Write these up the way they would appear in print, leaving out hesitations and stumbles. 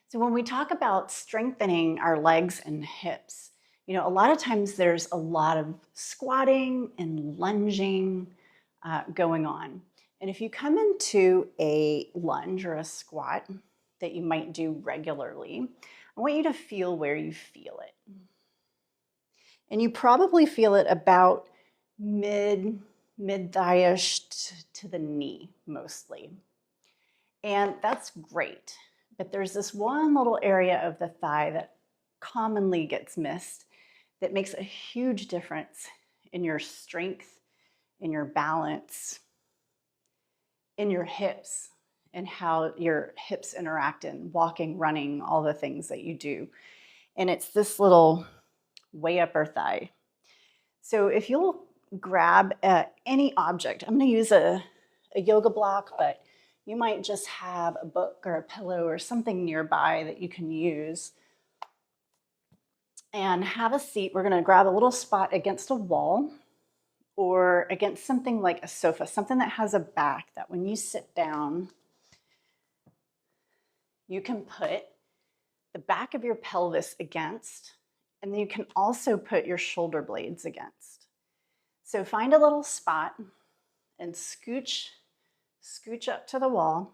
So when we talk about strengthening our legs and hips, a lot of times there's a lot of squatting and lunging going on. And if you come into a lunge or a squat that you might do regularly, I want you to feel where you feel it. And you probably feel it about mid-thigh-ish to the knee mostly. And that's great. But there's this one little area of the thigh that commonly gets missed that makes a huge difference in your strength, in your balance, in your hips, and how your hips interact in walking, running, all the things that you do. And it's this little way upper thigh. So if you'll grab any object, I'm going to use a yoga block, but you might just have a book or a pillow or something nearby that you can use. And have a seat. We're going to grab a little spot against a wall or against something like a sofa, something that has a back that when you sit down, you can put the back of your pelvis against, and then you can also put your shoulder blades against. So find a little spot and scooch up to the wall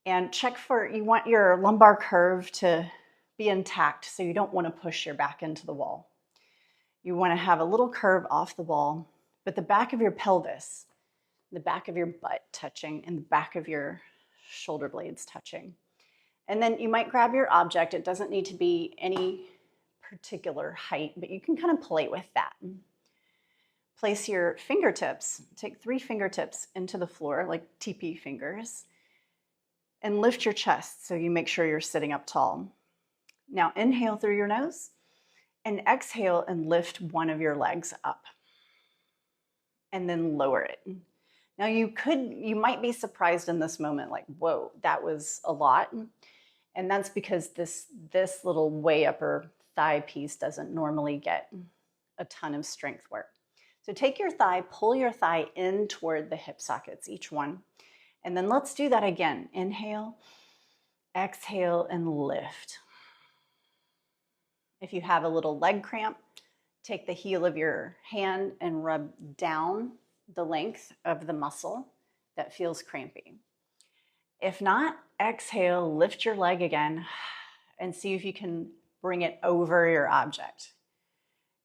and check for, you want your lumbar curve to be intact, so you don't want to push your back into the wall. You want to have a little curve off the wall, but the back of your pelvis, the back of your butt touching, and the back of your shoulder blades touching. And then you might grab your object. It doesn't need to be any particular height, but you can kind of play with that. Place your fingertips, take 3 fingertips into the floor, like TP fingers, and lift your chest so you make sure you're sitting up tall. Now inhale through your nose and exhale and lift one of your legs up and then lower it. Now you might be surprised in this moment, like, whoa, that was a lot. And that's because this little way upper thigh piece doesn't normally get a ton of strength work. So take your thigh, pull your thigh in toward the hip sockets, each one. And then let's do that again. Inhale, exhale, and lift. If you have a little leg cramp, take the heel of your hand and rub down the length of the muscle that feels crampy. If not, exhale, lift your leg again, and see if you can bring it over your object.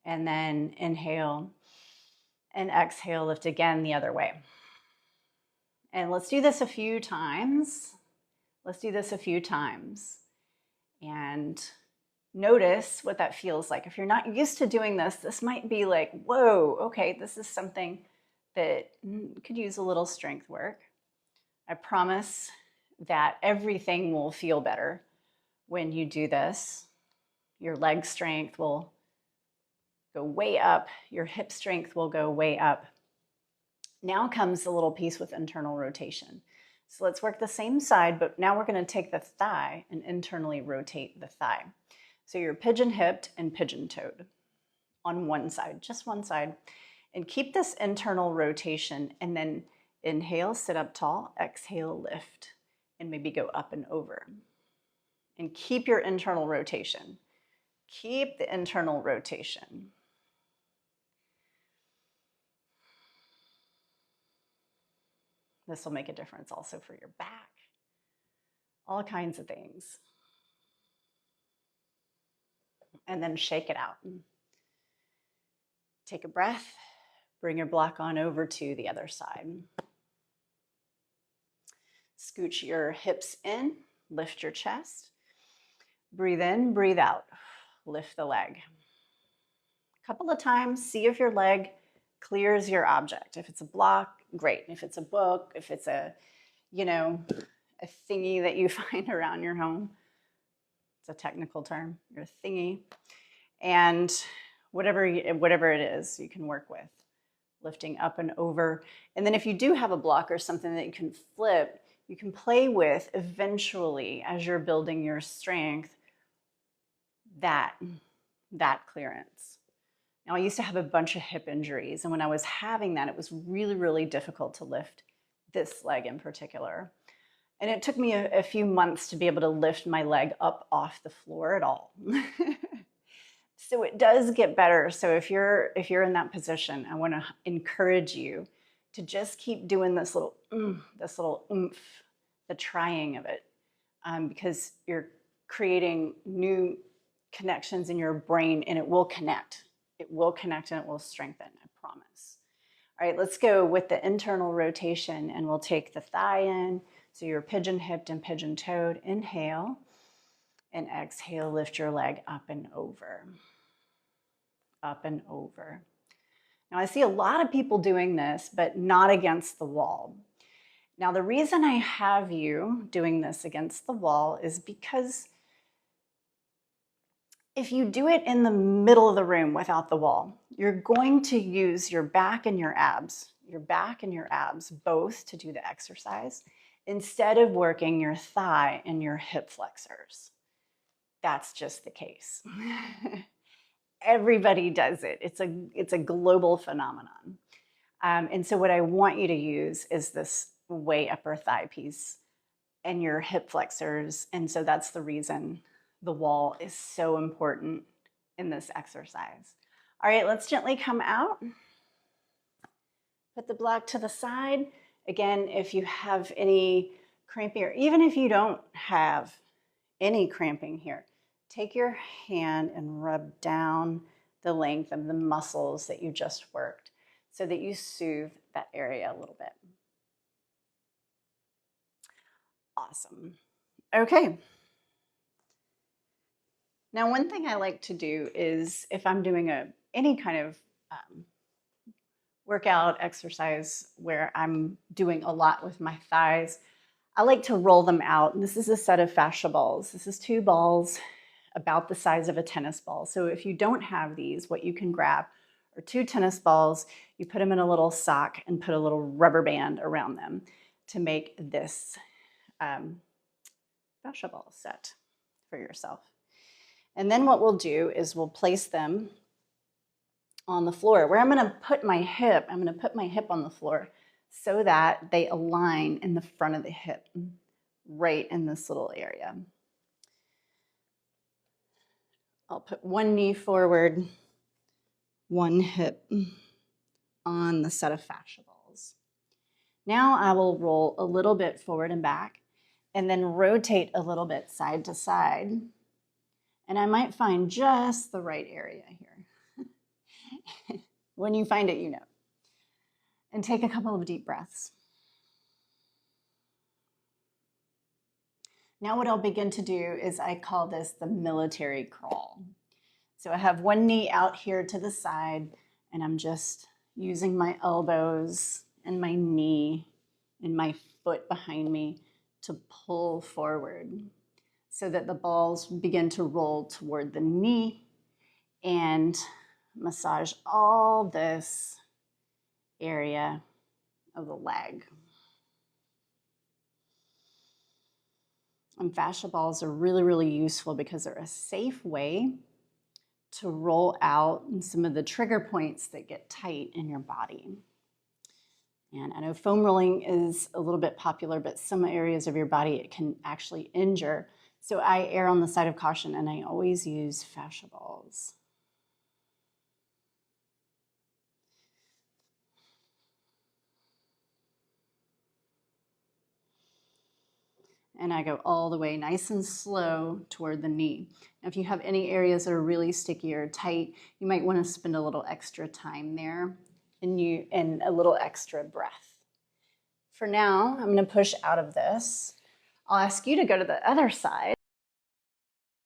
And then inhale and exhale, lift again the other way. And let's do this a few times. And notice what that feels like. If you're not used to doing this, this might be like, whoa, okay, this is something that could use a little strength work. I promise that everything will feel better when you do this. Your leg strength will go way up. Your hip strength will go way up. Now comes the little piece with internal rotation. So let's work the same side, but now we're going to take the thigh and internally rotate the thigh. So you're pigeon-hipped and pigeon-toed on one side, just one side. And keep this internal rotation, and then inhale, sit up tall, exhale, lift, and maybe go up and over. And keep your internal rotation. Keep the internal rotation. This will make a difference also for your back. All kinds of things. And then shake it out. Take a breath. Bring your block on over to the other side. Scooch your hips in. Lift your chest. Breathe in, breathe out. Lift the leg. A couple of times, see if your leg clears your object. If it's a block, great. If it's a book, if it's a thingy that you find around your home, it's a technical term, your thingy, and whatever it is you can work with, lifting up and over. And then if you do have a block or something that you can flip, you can play with eventually as you're building your strength, that clearance. Now, I used to have a bunch of hip injuries, and when I was having that, it was really, really difficult to lift this leg in particular. And it took me a few months to be able to lift my leg up off the floor at all. So it does get better. So if you're in that position, I want to encourage you to just keep doing this little oomph, the trying of it, because you're creating new connections in your brain, and it will connect. It will connect and it will strengthen, I promise. All right, let's go with the internal rotation, and we'll take the thigh in. So you're pigeon hipped and pigeon toed. Inhale, and exhale, lift your leg up and over. Up and over. Now I see a lot of people doing this, but not against the wall. Now the reason I have you doing this against the wall is because if you do it in the middle of the room without the wall, you're going to use your back and your abs both to do the exercise instead of working your thigh and your hip flexors. That's just the case. Everybody does it. It's a global phenomenon. And so what I want you to use is this way upper thigh piece and your hip flexors. And so that's the reason the wall is so important in this exercise. All right, let's gently come out. Put the block to the side. Again, if you have any cramping, or even if you don't have any cramping here, take your hand and rub down the length of the muscles that you just worked so that you soothe that area a little bit. Awesome. Okay. Now, one thing I like to do is if I'm doing any kind of workout exercise where I'm doing a lot with my thighs, I like to roll them out. And this is a set of fascia balls. This is 2 balls about the size of a tennis ball. So if you don't have these, what you can grab are 2 tennis balls. You put them in a little sock and put a little rubber band around them to make this fascia ball set for yourself. And then what we'll do is we'll place them on the floor where I'm going to put my hip. I'm going to put my hip on the floor so that they align in the front of the hip, right in this little area. I'll put one knee forward, one hip on the set of fascia balls. Now I will roll a little bit forward and back and then rotate a little bit side to side. And I might find just the right area here. When you find it, you know. And take a couple of deep breaths. Now what I'll begin to do is I call this the military crawl. So I have one knee out here to the side, and I'm just using my elbows and my knee and my foot behind me to pull forward so that the balls begin to roll toward the knee and massage all this area of the leg. And fascia balls are really, really useful because they're a safe way to roll out some of the trigger points that get tight in your body. And I know foam rolling is a little bit popular, but some areas of your body it can actually injure. So I err on the side of caution, and I always use fascia balls. And I go all the way nice and slow toward the knee. Now, if you have any areas that are really sticky or tight, you might want to spend a little extra time there and a little extra breath. For now, I'm going to push out of this. I'll ask you to go to the other side.